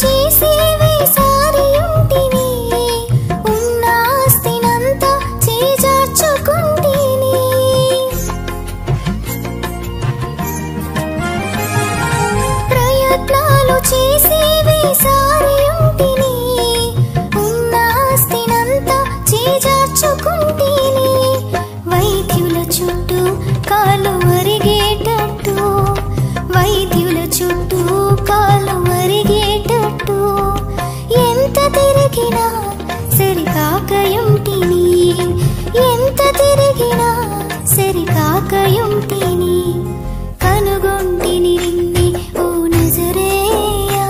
చేసేవి సారియుంటిని ఉన్నాస్తినంతా చేజార్చుకుంటిని ప్రయత్నాలు చేసేవి సారియుంటిని ఉన్నాస్తినంతా చేజార్చుకుంటిని వైద్యుల చుట్టూ కాలు అరిగేటట్టు వైద్యుల చుట్టూ కాలు అరిగేటట్టు ఎంత తిరిగినా సరికాకయుంటిని ఎంత తిరిగినా సరికాకయుంటిని కనుగొంటిని నిన్నే ఓ నజరేయా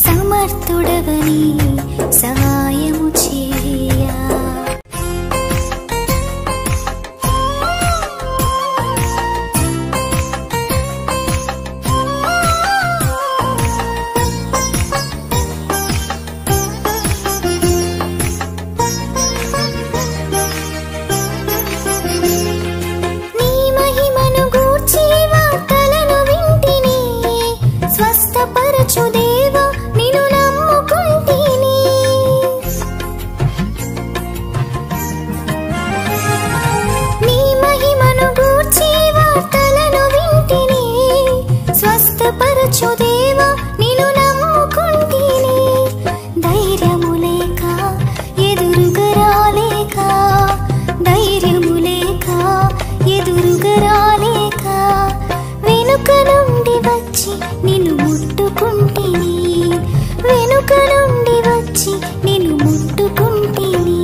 సమర్థుడవని సహాయము చేయా దేవా నిన్ను నమ్ముకుంటిని నీ మహిమను గూర్చి వార్తలను వింటిని స్వస్థపరచు దేవా నిన్ను నమ్ముకుంటిని ధైర్యము లేక ఎదురుగా రాలేక ధైర్యము లేక ఎదురుగా రాలేక వెనుక నుండి వచ్చి నిన్ను ముట్టుకుంటిని వెనుక నుండి వచ్చి నిన్ను ముట్టుకుంటిని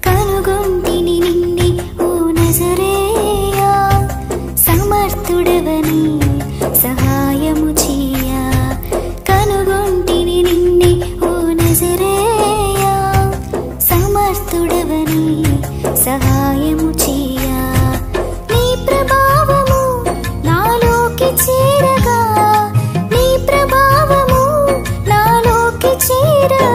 కనుగొంటిని నిన్నే ఓ నజరేయా సమర్థుడవని సహాయము చేయా కనుగొంటిని నిన్నే ఓ నజరేయా సమర్థుడవని సహాయము చేయా నీ ప్రభావము నాలోకి చేరగా నీ ప్రభావము నాలోకి చేరగా